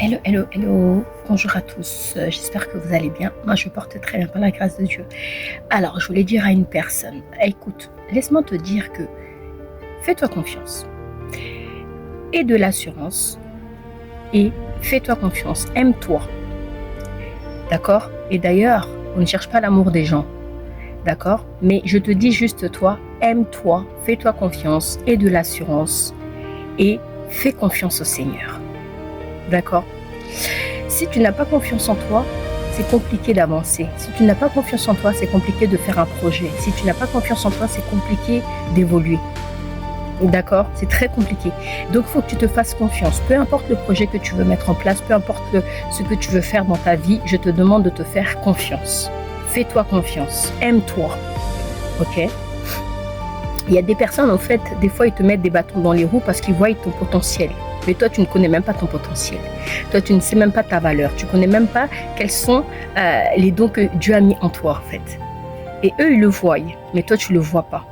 Hello, hello, hello. Bonjour à tous. J'espère que vous allez bien. Moi, je porte très bien par la grâce de Dieu. Alors, je voulais dire à une personne, écoute, laisse-moi te dire que fais-toi confiance. Aie de l'assurance et fais-toi confiance. Aime-toi. D'accord? Et d'ailleurs, on ne cherche pas l'amour des gens. D'accord? Mais je te dis juste toi, aime-toi, fais-toi confiance, aie de l'assurance et fais confiance au Seigneur. D'accord? Si tu n'as pas confiance en toi, c'est compliqué d'avancer. Si tu n'as pas confiance en toi, c'est compliqué de faire un projet. Si tu n'as pas confiance en toi, c'est compliqué d'évoluer. D'accord? C'est très compliqué. Donc, il faut que tu te fasses confiance. Peu importe le projet que tu veux mettre en place, peu importe ce que tu veux faire dans ta vie, je te demande de te faire confiance. Fais-toi confiance. Aime-toi. Ok? Il y a des personnes, en fait, des fois, ils te mettent des bâtons dans les roues parce qu'ils voient ton potentiel. Mais toi, tu ne connais même pas ton potentiel. Toi, tu ne sais même pas ta valeur. Tu ne connais même pas quels sont les dons que Dieu a mis en toi, en fait. Et eux, ils le voient, mais toi, tu ne le vois pas.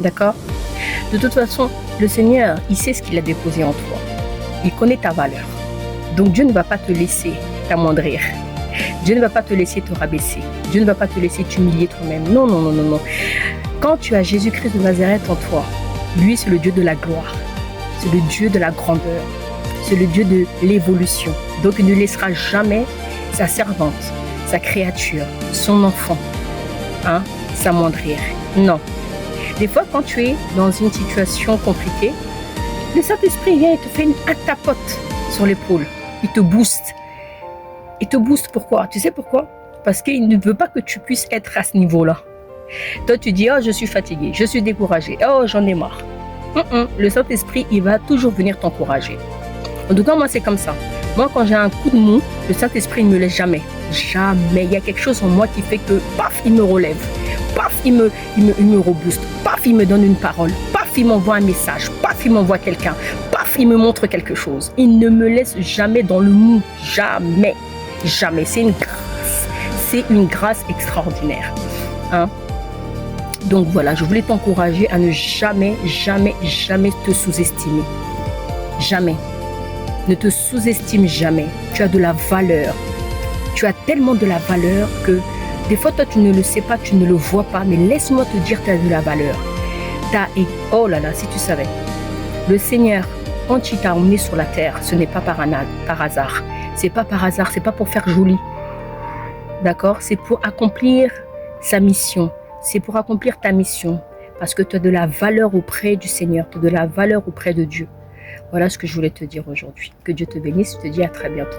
D'accord? De toute façon, le Seigneur, il sait ce qu'il a déposé en toi. Il connaît ta valeur. Donc, Dieu ne va pas te laisser t'amoindrir. Dieu ne va pas te laisser te rabaisser. Dieu ne va pas te laisser t'humilier toi-même. Non, non, non, non, non. Quand tu as Jésus-Christ de Nazareth en toi, lui, c'est le Dieu de la gloire. C'est le Dieu de la grandeur. C'est le Dieu de l'évolution. Donc, il ne laissera jamais sa servante, sa créature, son enfant, s'amoindrir. Non. Des fois, quand tu es dans une situation compliquée, le Saint-Esprit vient et te fait une tapote sur l'épaule. Il te booste. Il te booste pourquoi? Tu sais pourquoi? Parce qu'il ne veut pas que tu puisses être à ce niveau-là. Toi, tu dis, oh, je suis fatigué, je suis découragé, oh, j'en ai marre. Le Saint-Esprit, il va toujours venir t'encourager. En tout cas, moi, c'est comme ça. Moi, quand j'ai un coup de mou, le Saint-Esprit ne me laisse jamais. Jamais. Il y a quelque chose en moi qui fait que, paf, il me relève. Paf, il me rebooste. Paf, il me donne une parole. Paf, il m'envoie un message. Paf, il m'envoie quelqu'un. Paf, il me montre quelque chose. Il ne me laisse jamais dans le mou. Jamais. Jamais. C'est une grâce. C'est une grâce extraordinaire. Donc voilà, je voulais t'encourager à ne jamais, jamais, jamais te sous-estimer. Jamais. Ne te sous-estime jamais. Tu as de la valeur. Tu as tellement de la valeur que des fois, toi, tu ne le sais pas, tu ne le vois pas. Mais laisse-moi te dire que tu as de la valeur. Oh là là, si tu savais. Le Seigneur, quand il t'a emmené sur la terre, ce n'est pas par hasard. C'est pas par hasard, c'est pas pour faire joli. D'accord? C'est pour accomplir sa mission. C'est pour accomplir ta mission. Parce que tu as de la valeur auprès du Seigneur. Tu as de la valeur auprès de Dieu. Voilà ce que je voulais te dire aujourd'hui. Que Dieu te bénisse. Je te dis à très bientôt.